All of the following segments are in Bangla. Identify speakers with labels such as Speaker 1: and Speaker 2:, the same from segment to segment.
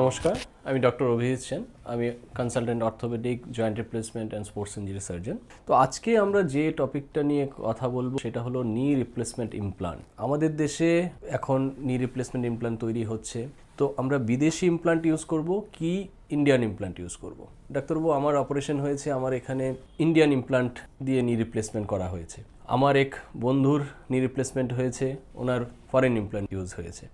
Speaker 1: নমস্কার, আমি ডক্টর অভিজিৎ সেন। আমি consultant orthopaedic, joint replacement and sports injury surgeon. তো আজকে আমরা যে টপিকটা নিয়ে কথা বলবো সেটা হলো নি রিপ্লেসমেন্ট ইমপ্লান্ট। আমাদের দেশে এখন নি রিপ্লেসমেন্ট ইমপ্লান্ট তৈরি হচ্ছে। তো আমরা বিদেশি ইমপ্লান্ট ইউজ করব কি ইন্ডিয়ান ইমপ্লান্ট ইউজ করব? ডাক্তারবাবু, আমার অপারেশন হয়েছে, আমার এখানে ইন্ডিয়ান ইমপ্লান্ট দিয়ে নি রিপ্লেসমেন্ট করা হয়েছে। আমার এক বন্ধুর নি রিপ্লেসমেন্ট হয়েছে, ওনার ফরেন ইমপ্লান্ট ইউজ হয়েছে।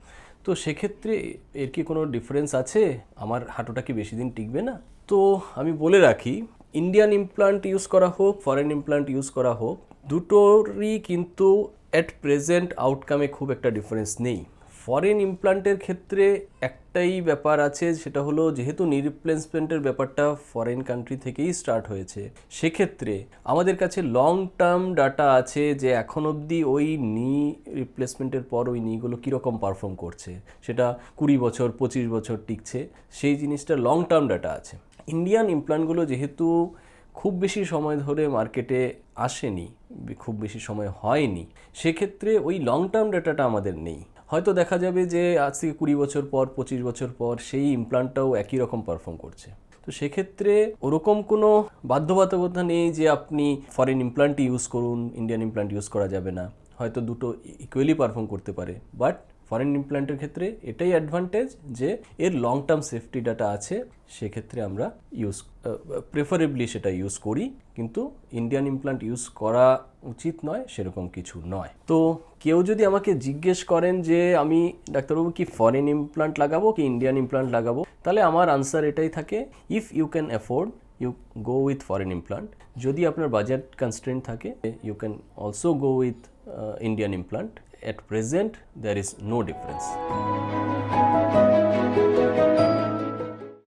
Speaker 1: তো সেক্ষেত্রে এর কি কোনো ডিফারেন্স আছে? আমার হাঁটুটা কি বেশি দিন টিকবে না? তো আমি বলে রাখি, ইন্ডিয়ান ইমপ্লান্ট ইউজ করা হোক, ফরেন ইমপ্লান্ট ইউজ করা হোক, দুটোরই কিন্তু অ্যাট প্রেজেন্ট আউটকামে খুব একটা ডিফারেন্স নেই। ফরেন ইমপ্লান্টের ক্ষেত্রে একটাই ব্যাপার আছে, সেটা হলো যেহেতু নি রিপ্লেসমেন্টের ব্যাপারটা ফরেন কান্ট্রি থেকেই স্টার্ট হয়েছে, সেক্ষেত্রে আমাদের কাছে লং টার্ম ডাটা আছে যে এখন অবধি ওই নি রিপ্লেসমেন্টের পর ওই নিগুলো কীরকম পারফর্ম করছে, সেটা 20 বছর 25 বছর টিকছে, সেই জিনিসটা লং টার্ম ডাটা আছে। ইন্ডিয়ান ইমপ্লান্টগুলো যেহেতু খুব বেশি সময় ধরে মার্কেটে আসেনি, খুব বেশি সময় হয়নি, সেক্ষেত্রে ওই লং টার্ম ডাটাটা আমাদের নেই। হয়তো দেখা যাবে যে আজ থেকে 20 বছর পর 25 বছর পর সেই ইমপ্লান্টটাও একই রকম পারফর্ম করছে। তো সেক্ষেত্রে ওরকম কোনো বাধ্যবাধকতা নেই যে আপনি ফরেন ইমপ্লান্ট ইউজ করুন, ইন্ডিয়ান ইমপ্লান্ট ইউজ করা যাবে না। হয়তো দুটো ইকুয়ালি পারফর্ম করতে পারে, বাট ফরেন ইমপ্লান্টের ক্ষেত্রে এটাই অ্যাডভান্টেজ যে এর লং টার্ম সেফটি ডাটা আছে, সেক্ষেত্রে আমরা প্রেফারেবলি সেটা ইউজ করি। কিন্তু ইন্ডিয়ান ইমপ্লান্ট ইউজ করা উচিত নয় সেরকম কিছু নয়। তো কেউ যদি আমাকে জিজ্ঞেস করেন যে আমি ডাক্তারবাবু কি ফরেন ইমপ্লান্ট লাগাবো কি ইন্ডিয়ান ইমপ্লান্ট লাগাবো, তাহলে আমার আনসার এটাই থাকে, if you can afford you go with foreign implant. যদি আপনার বাজেট কনস্ট্রেন্ট থাকে, you can also go with Indian implant. At present, there is no difference.